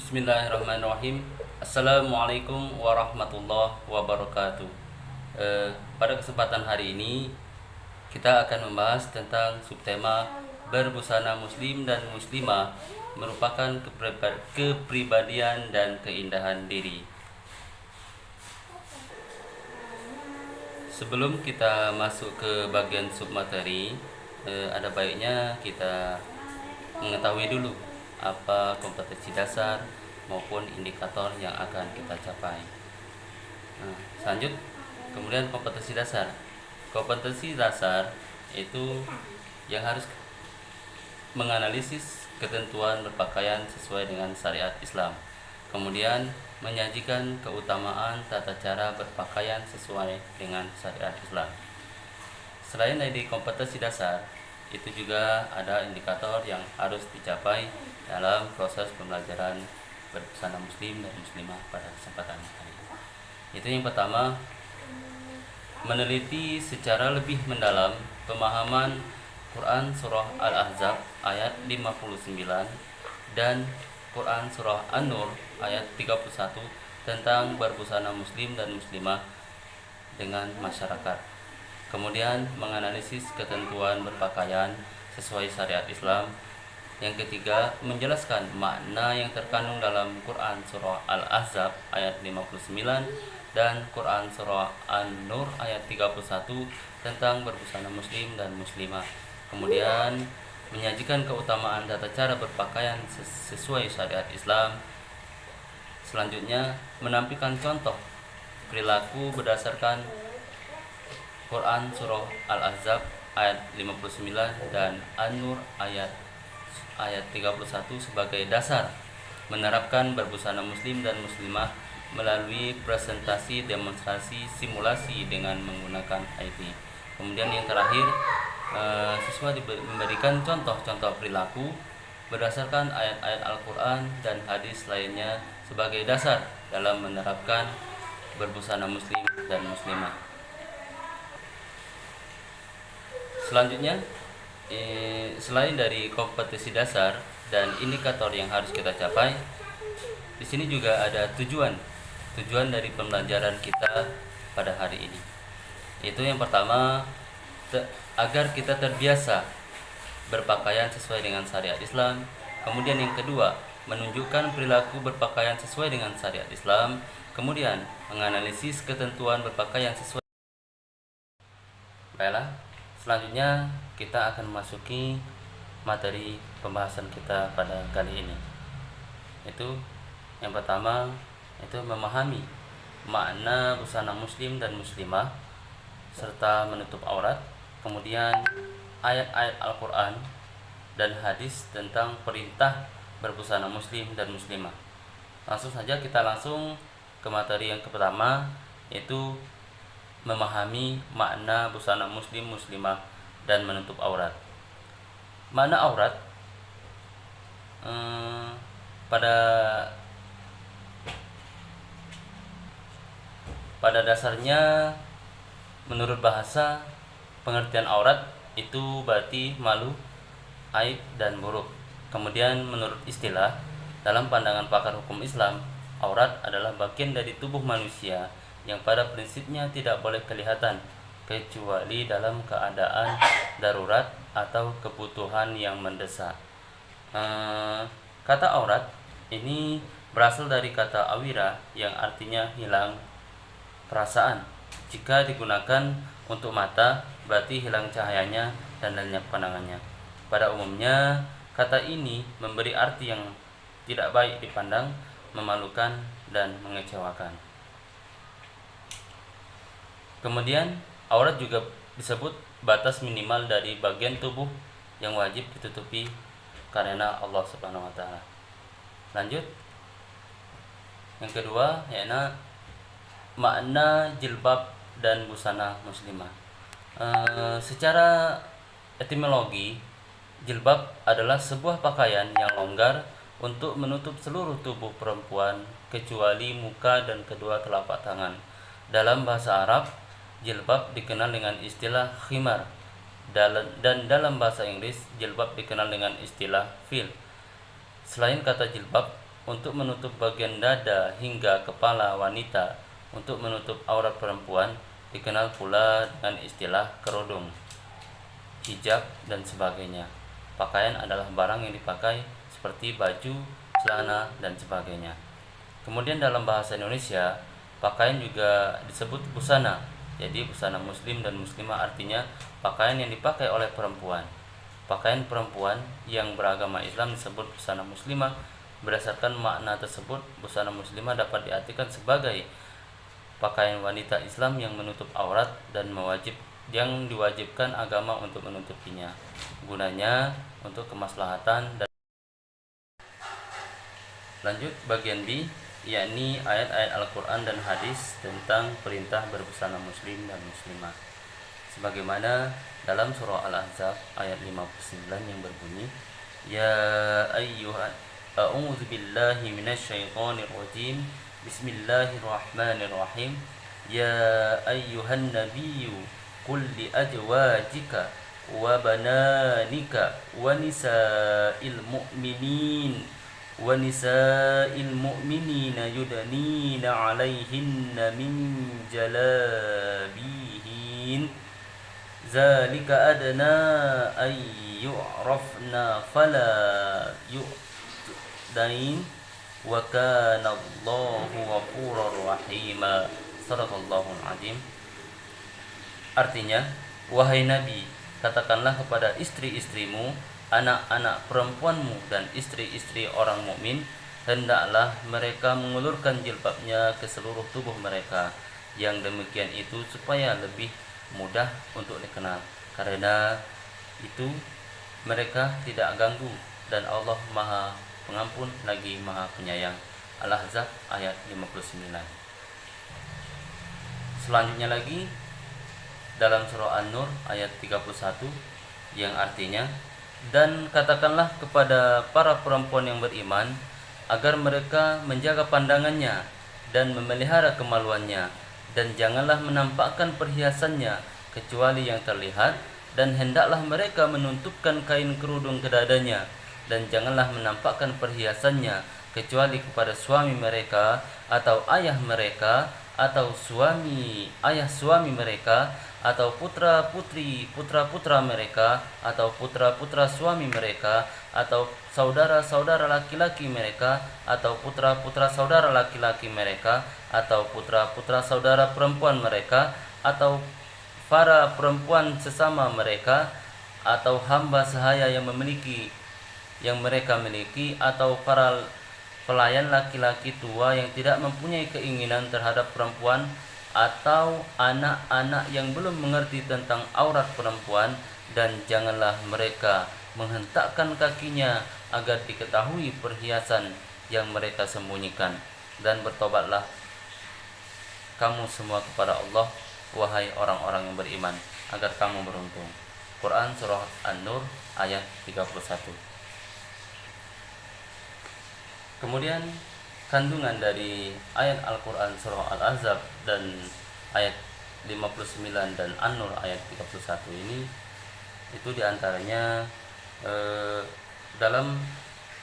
Bismillahirrahmanirrahim. Assalamualaikum warahmatullahi wabarakatuh. Pada kesempatan hari ini kita akan membahas tentang subtema berbusana muslim dan muslimah merupakan kepribadian dan keindahan diri. Sebelum kita masuk ke bagian submateri, ada baiknya kita mengetahui dulu apa kompetensi dasar maupun indikator yang akan kita capai. Kemudian kompetensi dasar. Kompetensi dasar itu yang harus menganalisis ketentuan berpakaian sesuai dengan syariat Islam. Kemudian menyajikan keutamaan tata cara berpakaian sesuai dengan syariat Islam. Selain dari kompetensi dasar, itu juga ada indikator yang harus dicapai dalam proses pembelajaran berbusana muslim dan muslimah pada kesempatan hari ini. Itu yang pertama, meneliti secara lebih mendalam pemahaman Quran Surah Al-Ahzab ayat 59 dan Quran Surah An-Nur ayat 31 tentang berbusana muslim dan muslimah dengan masyarakat. Kemudian menganalisis ketentuan berpakaian sesuai syariat Islam. Yang ketiga, menjelaskan makna yang terkandung dalam Quran Surah Al-Ahzab ayat 59 dan Quran Surah An-Nur ayat 31 tentang berbusana muslim dan muslimah. Kemudian menyajikan keutamaan tata cara berpakaian sesuai syariat Islam. Selanjutnya, menampilkan contoh perilaku berdasarkan Quran Surah Al-Ahzab ayat 59 dan An-Nur ayat 31 sebagai dasar menerapkan berbusana muslim dan muslimah melalui presentasi, demonstrasi, simulasi dengan menggunakan IT. Kemudian yang terakhir, siswa memberikan contoh-contoh perilaku berdasarkan ayat-ayat Al-Quran dan hadis lainnya sebagai dasar dalam menerapkan berbusana muslim dan muslimah. Selanjutnya, selain dari kompetensi dasar dan indikator yang harus kita capai, di sini juga ada tujuan dari pembelajaran kita pada hari ini. Itu yang pertama, agar kita terbiasa berpakaian sesuai dengan syariat Islam. Kemudian yang kedua, menunjukkan perilaku berpakaian sesuai dengan syariat Islam. Kemudian menganalisis ketentuan berpakaian sesuai. Baiklah, selanjutnya kita akan memasuki materi pembahasan kita pada kali ini. Itu yang pertama, itu memahami makna busana muslim dan muslimah serta menutup aurat. Kemudian ayat-ayat Al-Quran dan hadis tentang perintah berbusana muslim dan muslimah. Langsung saja kita langsung ke materi yang pertama, yaitu memahami makna busana muslim muslimah dan menutup aurat. Makna aurat pada dasarnya menurut bahasa, pengertian aurat itu berarti malu, aib dan buruk. Kemudian menurut istilah, dalam pandangan pakar hukum Islam, aurat adalah bagian dari tubuh manusia yang pada prinsipnya tidak boleh kelihatan kecuali dalam keadaan darurat atau kebutuhan yang mendesak. Kata aurat ini berasal dari kata awira yang artinya hilang perasaan. Jika digunakan untuk mata, berarti hilang cahayanya dan lenyap pandangannya. Pada umumnya, kata ini memberi arti yang tidak baik dipandang, memalukan dan mengecewakan. Kemudian, aurat juga disebut batas minimal dari bagian tubuh yang wajib ditutupi karena Allah Subhanahu wa taala. Lanjut. Yang kedua, yaitu makna jilbab dan busana muslimah. Secara etimologi, jilbab adalah sebuah pakaian yang longgar untuk menutup seluruh tubuh perempuan kecuali muka dan kedua telapak tangan. Dalam bahasa Arab, jilbab dikenal dengan istilah khimar, dan dalam bahasa Inggris, jilbab dikenal dengan istilah veil. Selain kata jilbab, untuk menutup bagian dada hingga kepala wanita, untuk menutup aurat perempuan, dikenal pula dengan istilah kerudung, hijab, dan sebagainya. Pakaian adalah barang yang dipakai seperti baju, celana, dan sebagainya. Kemudian dalam bahasa Indonesia, pakaian juga disebut busana. Jadi busana muslim dan muslimah artinya pakaian yang dipakai oleh perempuan. Pakaian perempuan yang beragama Islam disebut busana muslimah. Berdasarkan makna tersebut, busana muslimah dapat diartikan sebagai pakaian wanita Islam yang menutup aurat dan yang diwajibkan agama untuk menutupinya. Gunanya untuk kemaslahatan. Dan lanjut bagian B, yakni ayat-ayat Al-Quran dan hadis tentang perintah berbusana muslim dan muslimah. Sebagaimana dalam surah Al-Ahzab ayat 59 yang berbunyi, Ya ayyuhan a'udzu billahi minasyaitonir rajim. Bismillahirrahmanirrahim. Ya ayyuhan nabiyyu qul li azwajika wa bananika wa nisa'il mu'minina yudnina 'alaihinna min jalabihin zalika adna ay yu'rafna fala yu'dain wa kana Allahu ghafurur rahima. Shadaqallahul azim. Artinya, wahai Nabi, katakanlah kepada istri-istrimu, anak-anak perempuanmu, dan istri-istri orang mukmin, hendaklah mereka mengulurkan jilbabnya ke seluruh tubuh mereka. Yang demikian itu supaya lebih mudah untuk dikenal. Karena itu mereka tidak ganggu, dan Allah Maha Pengampun lagi Maha Penyayang. Al-Ahzab ayat 59. Selanjutnya lagi dalam surah An-Nur ayat 31 yang artinya, dan katakanlah kepada para perempuan yang beriman agar mereka menjaga pandangannya dan memelihara kemaluannya, dan janganlah menampakkan perhiasannya kecuali yang terlihat, dan hendaklah mereka menutupkan kain kerudung ke dadanya, dan janganlah menampakkan perhiasannya kecuali kepada suami mereka atau ayah mereka atau ayah suami mereka atau putra-putra mereka atau putra-putra suami mereka atau saudara-saudara laki-laki mereka atau putra-putra saudara laki-laki mereka atau putra-putra saudara perempuan mereka atau para perempuan sesama mereka atau hamba sahaya yang mereka miliki atau para pelayan laki-laki tua yang tidak mempunyai keinginan terhadap perempuan atau anak-anak yang belum mengerti tentang aurat perempuan, dan janganlah mereka menghentakkan kakinya agar diketahui perhiasan yang mereka sembunyikan, dan bertobatlah kamu semua kepada Allah, wahai orang-orang yang beriman, agar kamu beruntung. Quran Surah An-Nur ayat 31. Kemudian kandungan dari ayat Al-Quran Surah Al-Ahzab dan ayat 59 dan An-Nur ayat 31 ini, itu diantaranya dalam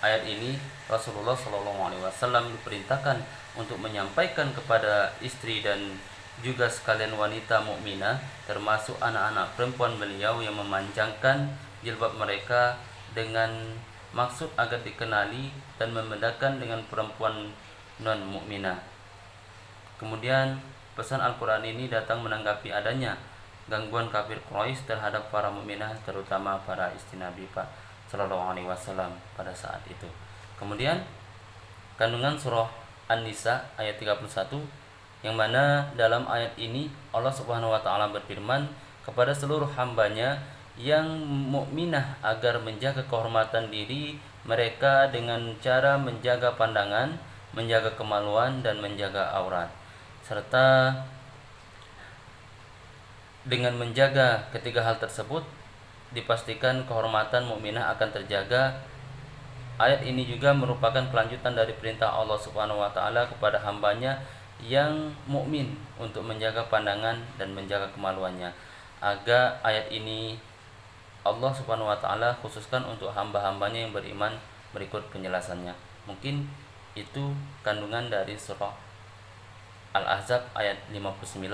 ayat ini Rasulullah SAW diperintahkan untuk menyampaikan kepada istri dan juga sekalian wanita mukminah, termasuk anak-anak perempuan beliau, yang memanjangkan jilbab mereka dengan maksud agar dikenali dan membedakan dengan perempuan non-mukminah. Kemudian pesan Al-Quran ini datang menanggapi adanya gangguan kafir Quraisy terhadap para mukminah, terutama para istri Nabi Sallallahu Alaihi Wasallam pada saat itu. Kemudian kandungan surah An-Nisa ayat 31, yang mana dalam ayat ini Allah Subhanahu Wa Taala berfirman kepada seluruh hambanya yang mukminah agar menjaga kehormatan diri mereka dengan cara menjaga pandangan, menjaga kemaluan, dan menjaga aurat. Serta dengan menjaga ketiga hal tersebut dipastikan kehormatan mukminah akan terjaga. Ayat ini juga merupakan kelanjutan dari perintah Allah Subhanahu Wa Taala kepada hambanya yang mukmin untuk menjaga pandangan dan menjaga kemaluannya. Agar ayat ini Allah Subhanahu Wa Taala khususkan untuk hamba-hambanya yang beriman. Berikut penjelasannya. Mungkin itu kandungan dari surah Al-Ahzab ayat 59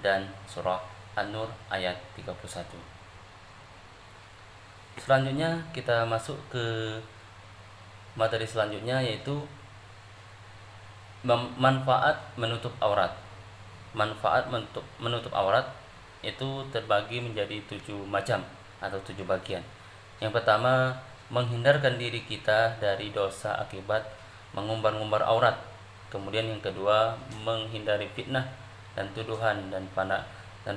dan surah An-Nur ayat 31. Selanjutnya kita masuk ke materi selanjutnya, yaitu manfaat menutup aurat. Manfaat menutup aurat itu terbagi menjadi 7 macam atau 7 bagian. Yang pertama, menghindarkan diri kita dari dosa akibat mengumbar-ngumbar aurat. Kemudian yang kedua, menghindari fitnah dan tuduhan dan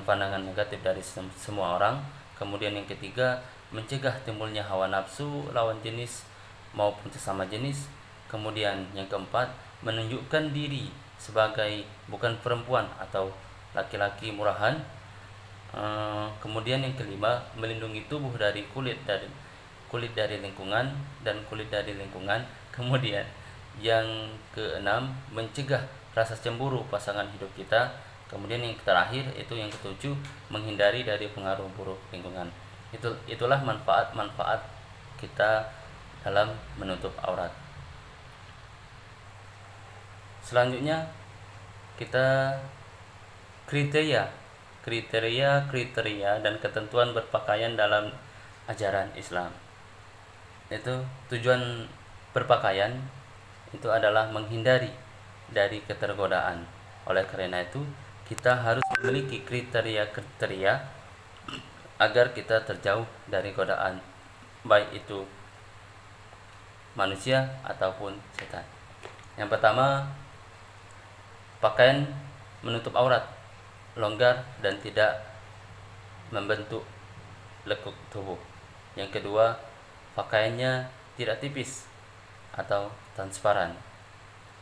pandangan negatif dari semua orang. Kemudian yang ketiga, mencegah timbulnya hawa nafsu lawan jenis maupun sesama jenis. Kemudian yang keempat, menunjukkan diri sebagai bukan perempuan atau laki-laki murahan. Kemudian yang kelima, melindungi tubuh dari kulit dari lingkungan dan kulit dari lingkungan. Kemudian yang keenam, mencegah rasa cemburu pasangan hidup kita. Kemudian yang terakhir, itu yang ketujuh, menghindari dari pengaruh buruk lingkungan. Itulah manfaat kita dalam menutup aurat. Selanjutnya kita kriteria dan ketentuan berpakaian dalam ajaran Islam. Itu tujuan berpakaian itu adalah menghindari dari ketergodaan. Oleh karena itu, kita harus memiliki kriteria agar kita terjauh dari godaan, baik itu manusia ataupun setan. Yang pertama, pakaian menutup aurat, longgar dan tidak membentuk lekuk tubuh. Yang kedua, pakaiannya tidak tipis atau transparan.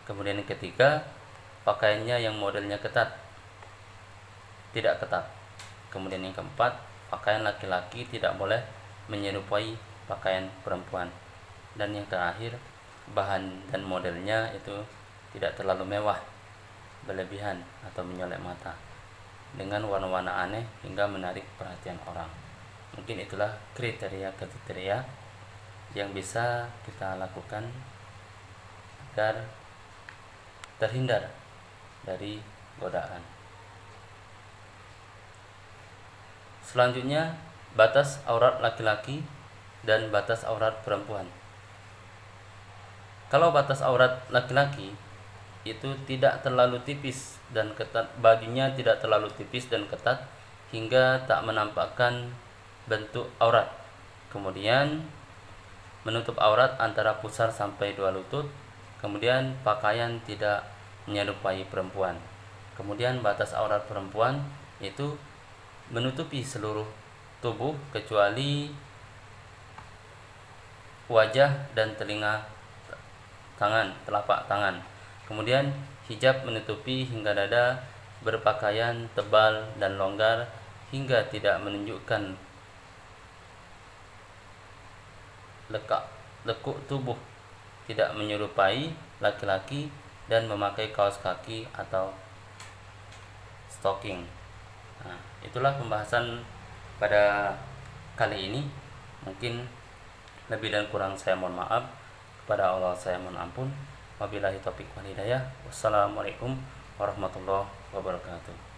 Kemudian yang ketiga, pakaiannya yang modelnya tidak ketat. Kemudian yang keempat, pakaian laki-laki tidak boleh menyerupai pakaian perempuan. Dan yang terakhir, bahan dan modelnya itu tidak terlalu mewah, berlebihan atau menyolek mata dengan warna-warna aneh hingga menarik perhatian orang. Mungkin itulah kriteria yang bisa kita lakukan agar terhindar dari godaan. Selanjutnya, batas aurat laki-laki dan batas aurat perempuan. Kalau batas aurat laki-laki itu tidak terlalu tipis dan ketat, bajunya tidak terlalu tipis dan ketat hingga tak menampakkan bentuk aurat. Kemudian menutup aurat antara pusar sampai 2 lutut. Kemudian pakaian tidak menyerupai perempuan. Kemudian batas aurat perempuan itu menutupi seluruh tubuh kecuali wajah dan telapak tangan. Kemudian hijab menutupi hingga dada, berpakaian tebal dan longgar hingga tidak menunjukkan lekuk tubuh, tidak menyerupai laki-laki, dan memakai kaos kaki atau stocking. Nah, itulah pembahasan pada kali ini. Mungkin lebih dan kurang saya mohon maaf. Kepada Allah saya mohon ampun. Wabillahi taufiq wal hidayah. Wassalamualaikum warahmatullahi wabarakatuh.